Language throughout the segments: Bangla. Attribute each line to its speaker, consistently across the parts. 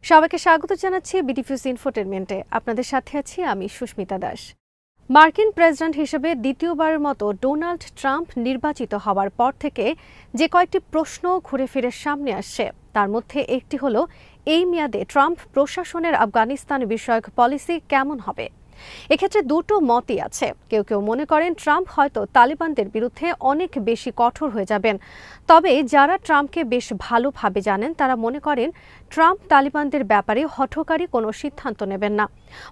Speaker 1: সবাইকে স্বাগত জানাচ্ছি বিটিভিউজ ইনফোটেনমেন্টে। আপনাদের সাথে আছি আমি সুস্মিতা দাস। মার্কিন প্রেসিডেন্ট হিসেবে দ্বিতীয়বারের মতো ডোনাল্ড ট্রাম্প নির্বাচিত হওয়ার পর থেকে যে কয়েকটি প্রশ্ন ঘুরে ফিরে সামনে আসছে তার মধ্যে একটি হলো এই মেয়াদে ট্রাম্প প্রশাসনের আফগানিস্তান বিষয়ক পলিসি কেমন হবে। এক্ষেত্রে দুটো মতই আছে। কেউ কেউ মনে করেন ট্রাম্প হয়তো তালিবানদের বিরুদ্ধে অনেক বেশি কঠোর হয়ে যাবেন, তবে যারা ট্রাম্পকে বেশ ভালোভাবে জানেন তারা মনে করেন ট্রাম্প তালিবানদের ব্যাপারে হঠকারী কোনো সিদ্ধান্ত নেবেন না,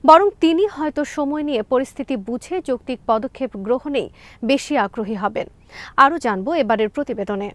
Speaker 1: বরং তিনি হয়তো সময় নিয়ে পরিস্থিতি বুঝে যৌক্তিক পদক্ষেপ গ্রহণেই বেশি আগ্রহী হবেন। আরও জানবো এবারের প্রতিবেদনে।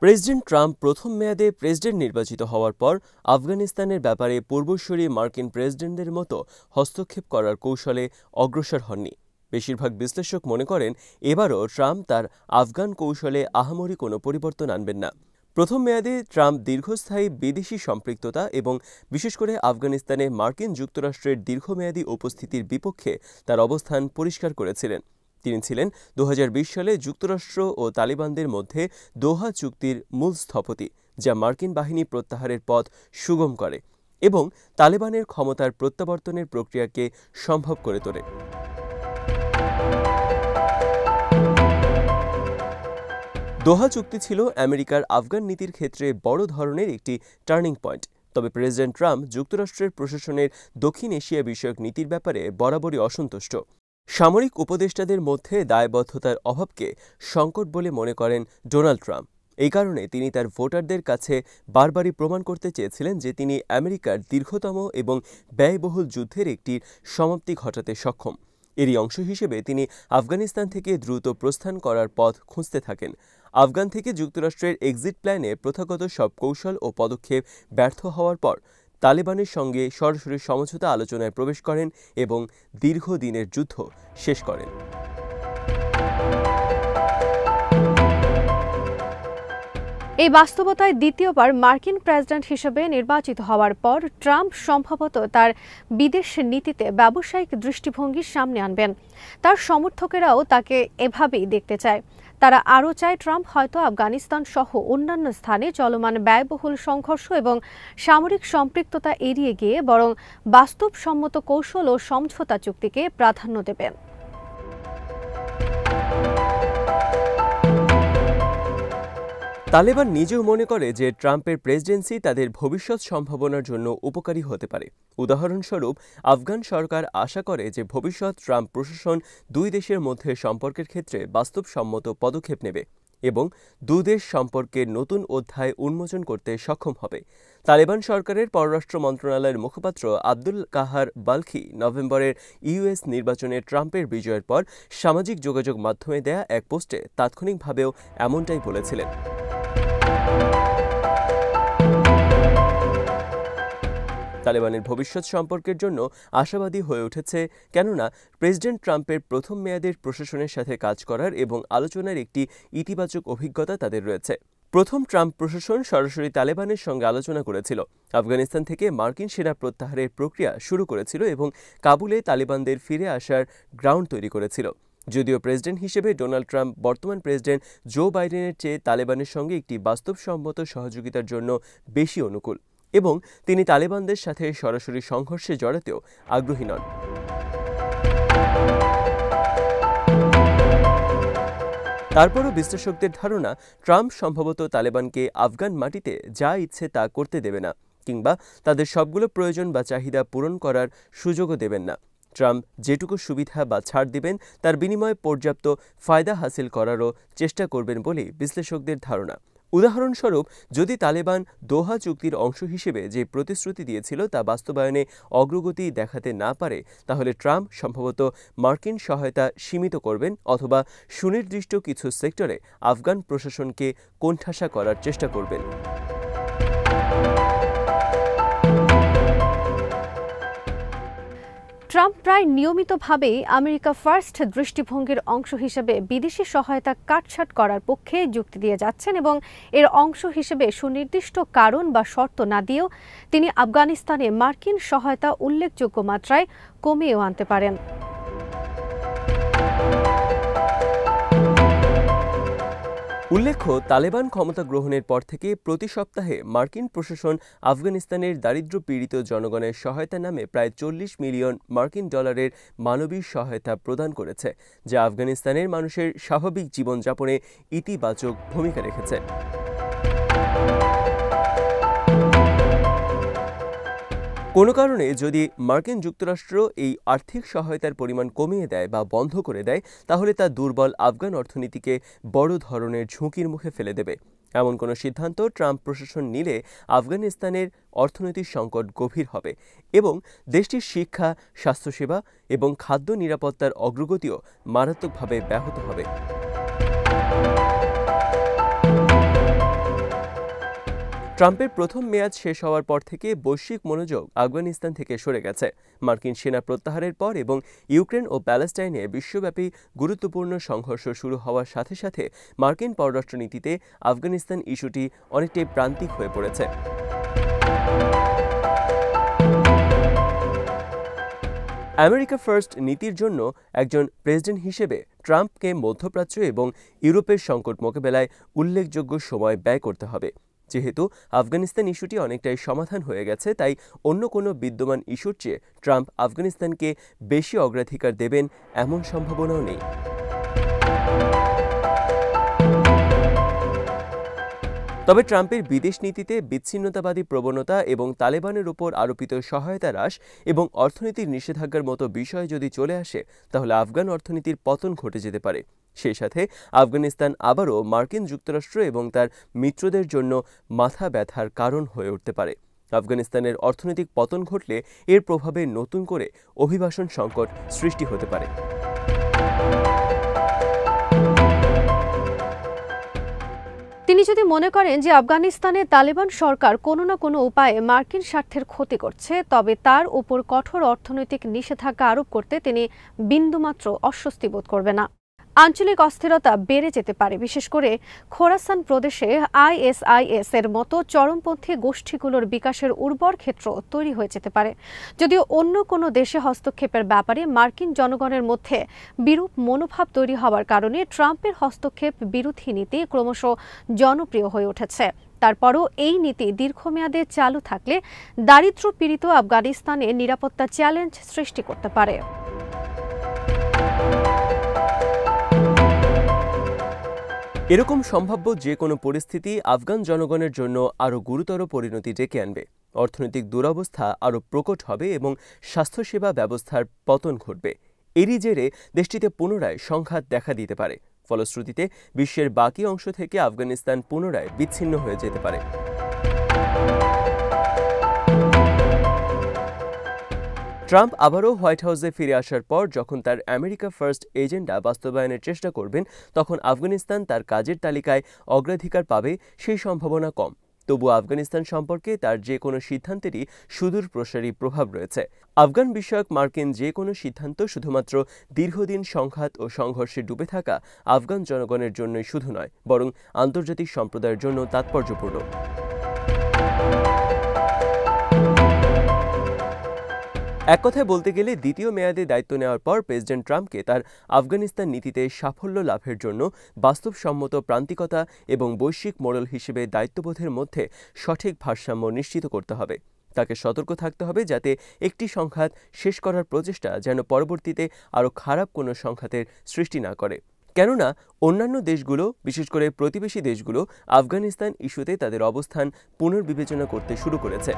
Speaker 2: প্রেসিডেন্ট ট্রাম্প প্রথম মেয়াদে প্রেসিডেন্ট নির্বাচিত হওয়ার পর আফগানিস্তানের ব্যাপারে পূর্বসূরি মার্কিন প্রেসিডেন্টদের মতো হস্তক্ষেপ করার কৌশলে অগ্রসর হননি। বেশিরভাগ বিশ্লেষক মনে করেন এবারও ট্রাম্প তার আফগান কৌশলে আহামরি কোনো পরিবর্তন আনবেন না। প্রথম মেয়াদে ট্রাম্প দীর্ঘস্থায়ী বিদেশি সম্পৃক্ততা এবং বিশেষ করে আফগানিস্তানে মার্কিন যুক্তরাষ্ট্রের দীর্ঘমেয়াদী উপস্থিতির বিপক্ষে তার অবস্থান পরিষ্কার করেছিলেন। তিনি ছিলেন 2020 সালে যুক্তরাষ্ট্র ও তালিবানদের মধ্যে দোহা চুক্তির মূল স্থপতি, যা মার্কিন বাহিনী প্রত্যাহারের পথ সুগম করে এবং তালেবানের ক্ষমতার প্রত্যাবর্তনের প্রক্রিয়াকে সম্ভব করে তোলে। দোহা চুক্তি ছিল আমেরিকার আফগান নীতির ক্ষেত্রে বড় ধরনের একটি টার্নিং পয়েন্ট। তবে প্রেসিডেন্ট ট্রাম্প যুক্তরাষ্ট্রের প্রশাসনের দক্ষিণ এশিয়া বিষয়ক নীতির ব্যাপারে বরাবরই অসন্তুষ্ট। সামরিক উপদেষ্টাদের মধ্যে দায়বদ্ধতার অভাবকে সংকট বলে মনে করেন ডোনাল্ড ট্রাম্প। এই কারণে তিনি তার ভোটারদের কাছে বারবারই প্রমাণ করতে চেয়েছিলেন যে তিনি আমেরিকার দীর্ঘতম এবং ব্যয়বহুল যুদ্ধের একটি সমাপ্তি ঘটাতে সক্ষম। এরই অংশ হিসেবে তিনি আফগানিস্তান থেকে দ্রুত প্রস্থান করার পথ খুঁজতে থাকেন। আফগান থেকে যুক্তরাষ্ট্রের এক্সিট প্ল্যানে প্রথাগত সব কৌশল ও পদক্ষেপ ব্যর্থ হওয়ার পর তালেবানের সঙ্গে সরাসরি সমঝোতা আলোচনায় প্রবেশ করেন এবং দীর্ঘদিনের যুদ্ধ শেষ করেন।
Speaker 1: এই বাস্তবতায় দ্বিতীয়বার মার্কিন প্রেসিডেন্ট হিসেবে নির্বাচিত হওয়ার পর ট্রাম্প সম্ভবত তার বিদেশ নীতিতে ব্যবসায়িক দৃষ্টিভঙ্গির সামনে আনবেন। তার সমর্থকেরাও তাকে এভাবেই দেখতে চায়। তারা আরও চায় ট্রাম্প হয়তো আফগানিস্তান সহ অন্যান্য স্থানে চলমান ব্যয়বহুল সংঘর্ষ এবং সামরিক সম্পৃক্ততা এড়িয়ে গিয়ে বরং বাস্তবসম্মত কৌশল ও সমঝোতা চুক্তিকে প্রাধান্য দেবেন।
Speaker 2: তালেবান নিজেও মনে করে যে ট্রাম্পের প্রেসিডেন্সি তাদের ভবিষ্যৎ সম্ভাবনার জন্য উপকারী হতে পারে। উদাহরণস্বরূপ, আফগান সরকার আশা করে যে ভবিষ্যৎ ট্রাম্প প্রশাসন দুই দেশের মধ্যে সম্পর্কের ক্ষেত্রে বাস্তবসম্মত পদক্ষেপ নেবে এবং দুদেশ সম্পর্কের নতুন অধ্যায় উন্মোচন করতে সক্ষম হবে। তালেবান সরকারের পররাষ্ট্র মন্ত্রণালয়ের মুখপাত্র আব্দুল কাহার বালখি নভেম্বরের ইউএস নির্বাচনে ট্রাম্পের বিজয়ের পর সামাজিক যোগাযোগ মাধ্যমে দেয়া এক পোস্টে তাৎক্ষণিকভাবেও এমনটাই বলেছিলেন। তালেবানের ভবিষ্যৎ সম্পর্কের জন্য আশাবাদী হয়ে উঠেছে, কেননা প্রেসিডেন্ট ট্রাম্পের প্রথম মেয়াদের প্রশাসনের সাথে কাজ করার এবং আলোচনার একটি ইতিবাচক অভিজ্ঞতা তাদের রয়েছে। প্রথম ট্রাম্প প্রশাসন সরাসরি তালেবানের সঙ্গে আলোচনা করেছিল, আফগানিস্তান থেকে মার্কিন সেনা প্রত্যাহারের প্রক্রিয়া শুরু করেছিল এবং কাবুলে তালেবানদের ফিরে আসার গ্রাউন্ড তৈরি করেছিল। যদিও প্রেসিডেন্ট হিসেবে ডোনাল্ড ট্রাম্প বর্তমান প্রেসিডেন্ট জো বাইডেনের চেয়ে তালেবানের সঙ্গে একটি বাস্তবসম্মত সহযোগিতার জন্য বেশি অনুকূল এবং তিনি তালেবানদের সাথে সরাসরি সংঘর্ষে জড়াতেও আগ্রহী নন। তারপরও বিশ্লেষকদের ধারণা, ট্রাম্প সম্ভবত তালেবানকে আফগান মাটিতে যা ইচ্ছে তা করতে দেবে না, কিংবা তাদের সবগুলো প্রয়োজন বা চাহিদা পূরণ করার সুযোগও দেবেন না। ট্রাম্প যেটুকু সুবিধা বা ছাড় দিবেন তার বিনিময়ে পর্যাপ্ত ফায়দা হাসিল করারও চেষ্টা করবেন বলেই বিশ্লেষকদের ধারণা। উদাহরণস্বরূপ, যদি তালেবান দোহা চুক্তির অংশ হিসেবে যে প্রতিশ্রুতি দিয়েছিল তা বাস্তবায়নে অগ্রগতি দেখাতে না পারে, তাহলে ট্রাম্প সম্ভবত মার্কিন সহায়তা সীমিত করবেন অথবা সুনির্দিষ্ট কিছু সেক্টরে আফগান প্রশাসনকে কোণঠাসা করার চেষ্টা করবেন।
Speaker 1: ট্রাম্প প্রায় নিয়মিতভাবেই আমেরিকা ফার্স্ট দৃষ্টিভঙ্গির অংশ হিসেবে বিদেশি সহায়তা কাটছাঁট করার পক্ষে যুক্তি দিয়ে যাচ্ছেন এবং এর অংশ হিসেবে সুনির্দিষ্ট কারণ বা শর্ত না দিয়েও তিনি আফগানিস্তানে মার্কিন সহায়তা উল্লেখযোগ্য মাত্রায় কমিয়েও আনতে পারেন।
Speaker 2: উল্লেখ্য, তালেবান ক্ষমতা গ্রহণের পর থেকে প্রতি সপ্তাহে মার্কিন প্রশাসন আফগানিস্তানের দারিদ্র্য পীড়িত জনগণের সহায়তা নামে প্রায় 40 মিলিয়ন মার্কিন ডলারের মানবিক সহায়তা প্রদান করেছে, যা আফগানিস্তানের মানুষের স্বাভাবিক জীবনযাপনে ইতিবাচক ভূমিকা রেখেছে। কোনো কারণে যদি মার্কিন যুক্তরাষ্ট্র এই আর্থিক সহায়তার পরিমাণ কমিয়ে দেয় বা বন্ধ করে দেয়, তাহলে তা দুর্বল আফগান অর্থনীতিকে বড় ধরনের ঝুঁকির মুখে ফেলে দেবে। এমন কোনো সিদ্ধান্ত ট্রাম্প প্রশাসন নিলে আফগানিস্তানের অর্থনৈতিক সংকট গভীর হবে এবং দেশটির শিক্ষা, স্বাস্থ্যসেবা এবং খাদ্য নিরাপত্তার অগ্রগতিও মারাত্মকভাবে ব্যাহত হবে। ট্রাম্পের প্রথম মেয়াদ শেষ হওয়ার পর থেকে বৈশ্বিক মনোযোগ আফগানিস্তান থেকে সরে গেছে। মার্কিন সেনা প্রত্যাহারের পর এবং ইউক্রেন ও প্যালেস্টাইনে বিশ্বব্যাপী গুরুত্বপূর্ণ সংঘর্ষ শুরু হওয়ার সাথে সাথে মার্কিন পররাষ্ট্রনীতিতে আফগানিস্তান ইস্যুটি অনেকটাই প্রান্তিক হয়ে পড়েছে। আমেরিকা ফার্স্ট নীতির জন্য একজন প্রেসিডেন্ট হিসেবে ট্রাম্পকে মধ্যপ্রাচ্য এবং ইউরোপের সংকট মোকাবেলায় উল্লেখযোগ্য সময় ব্যয় করতে হবে। যেহেতু আফগানিস্তান ইস্যুটি অনেকটাই সমাধান হয়ে গেছে, তাই অন্য কোনো বিদ্যমান ইস্যুর চেয়ে ট্রাম্প আফগানিস্তানকে বেশি অগ্রাধিকার দেবেন এমন সম্ভাবনাও নেই। তবে ট্রাম্পের বিদেশ নীতিতে বিচ্ছিন্নতাবাদী প্রবণতা এবং তালেবানের উপর আরোপিত সহায়তা হ্রাস এবং অর্থনীতির নিষেধাজ্ঞার মতো বিষয় যদি চলে আসে, তাহলে আফগান অর্থনীতির পতন ঘটে যেতে পারে। সেই সাথে আফগানিস্তান আবারও মার্কিন যুক্তরাষ্ট্র এবং তার মিত্রদের জন্য মাথা ব্যথার কারণ হয়ে উঠতে পারে। আফগানিস্তানের অর্থনৈতিক পতন ঘটলে এর প্রভাবে নতুন করে অভিবাসন সংকট সৃষ্টি হতে পারে।
Speaker 1: তিনি যদি মনে করেন যে আফগানিস্তানে তালেবান সরকার কোনো না কোনো উপায়ে মার্কিন স্বার্থের ক্ষতি করছে, তবে তার উপর কঠোর অর্থনৈতিক নিষেধাজ্ঞা আরোপ করতে তিনি বিন্দুমাত্র অস্বস্তি বোধ করবেন না। আঞ্চলিক অস্থিরতা বেড়ে যেতে পারে, বিশেষ করে খোরাসান প্রদেশে আইএসআইএস এর মতো চরমপন্থী গোষ্ঠীগুলোর বিকাশের উর্বর ক্ষেত্র তৈরি হয়ে যেতে পারে। যদিও অন্য কোনো দেশে হস্তক্ষেপের ব্যাপারে মার্কিন জনগণের মধ্যে বিরূপ মনোভাব তৈরি হওয়ার কারণে ট্রাম্পের হস্তক্ষেপ বিরোধী নীতি ক্রমশ জনপ্রিয় হয়ে উঠেছে। তারপরও এই নীতি দীর্ঘমেয়াদে চালু থাকলে দারিদ্র্য পীড়িত আফগানিস্তানে নিরাপত্তা চ্যালেঞ্জ সৃষ্টি করতে পারে।
Speaker 2: এরকম সম্ভাব্য যে কোনো পরিস্থিতি আফগান জনগণের জন্য আরও গুরুতর পরিণতি ডেকে আনবে। অর্থনৈতিক দুরবস্থা আরও প্রকট হবে এবং স্বাস্থ্যসেবা ব্যবস্থার পতন ঘটবে। এরই জেরে দেশটিতে পুনরায় সংঘাত দেখা দিতে পারে। ফলশ্রুতিতে বিশ্বের বাকি অংশ থেকে আফগানিস্তান পুনরায় বিচ্ছিন্ন হয়ে যেতে পারে। ট্রাম্প আবারও হোয়াইট হাউসে ফিরে আসার পর যখন তার আমেরিকা ফার্স্ট এজেন্ডা বাস্তবায়নের চেষ্টা করবেন, তখন আফগানিস্তান তার কাজের তালিকায় অগ্রাধিকার পাবে সেই সম্ভাবনা কম। তবু আফগানিস্তান সম্পর্কে তার যে কোনো সিদ্ধান্তেরই সুদূর প্রসারী প্রভাব রয়েছে। আফগান বিষয়ক মার্কিন যে কোনো সিদ্ধান্ত শুধুমাত্র দীর্ঘদিন সংঘাত ও সংঘর্ষে ডুবে থাকা আফগান জনগণের জন্যই শুধু নয়, বরং আন্তর্জাতিক সম্প্রদায়ের জন্য তাৎপর্যপূর্ণ। এক কথায় বলতে গেলে দ্বিতীয় মেয়াদে দায়িত্ব নেওয়ার পর প্রেসিডেন্ট ট্রাম্পকে তার আফগানিস্তান নীতিতে সাফল্য লাভের জন্য বাস্তবসম্মত প্রান্তিকতা এবং বৈশ্বিক মোড়ল হিসেবে দায়িত্ববোধের মধ্যে সঠিক ভারসাম্য নিশ্চিত করতে হবে। তাকে সতর্ক থাকতে হবে যাতে একটি সংঘাত শেষ করার প্রচেষ্টা যেন পরবর্তীতে আরও খারাপ কোনো সংঘাতের সৃষ্টি না করে। কেননা অন্যান্য দেশগুলো, বিশেষ করে প্রতিবেশী দেশগুলো, আফগানিস্তান ইস্যুতে তাদের অবস্থান পুনর্বিবেচনা করতে শুরু করেছে।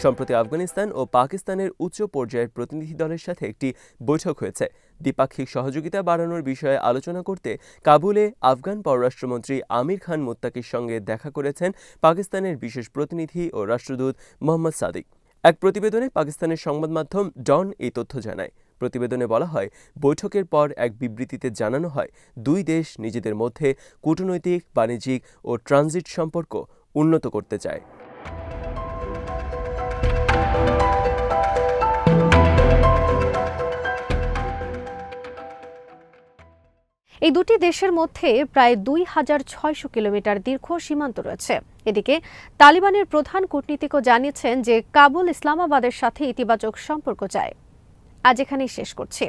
Speaker 2: সম্প্রতি আফগানিস্তান ও পাকিস্তানের উচ্চ পর্যায়ের প্রতিনিধি দলের সাথে একটি বৈঠক হয়েছে। দ্বিপাক্ষিক সহযোগিতা বাড়ানোর বিষয়ে আলোচনা করতে কাবুলে আফগান পররাষ্ট্রমন্ত্রী আমির খান মুত্তাকির সঙ্গে দেখা করেছেন পাকিস্তানের বিশেষ প্রতিনিধি ও রাষ্ট্রদূত মোহাম্মদ সাদিক। এক প্রতিবেদনে পাকিস্তানের সংবাদ মাধ্যম ডন এই তথ্য জানায়। প্রতিবেদনে বলা হয়, বৈঠকের পর এক বিবৃতিতে জানানো হয়, দুই দেশ নিজেদের মধ্যে কূটনৈতিক, বাণিজ্যিক ও ট্রানজিট সম্পর্ক উন্নত করতে চায়।
Speaker 1: এই দুটি দেশের মধ্যে প্রায় ২,৬০০ কিলোমিটার দীর্ঘ সীমান্ত রয়েছে। এদিকে তালিবানের প্রধান কূটনীতিকও জানিয়েছেন যে কাবুল ইসলামাবাদের সাথে ইতিবাচক সম্পর্ক চায়। আজ এখানেই শেষ করছি।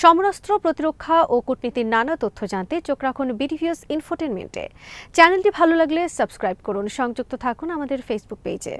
Speaker 1: সমরাস্ত্র, প্রতিরক্ষা ও কূটনীতির নানা তথ্য জানতে চোখ রাখুন বিডিভিউস ইনফোটেনমেন্টে। চ্যানেলটি ভালো লাগলে সাবস্ক্রাইব করুন, সংযুক্ত থাকুন আমাদের ফেসবুক পেজে।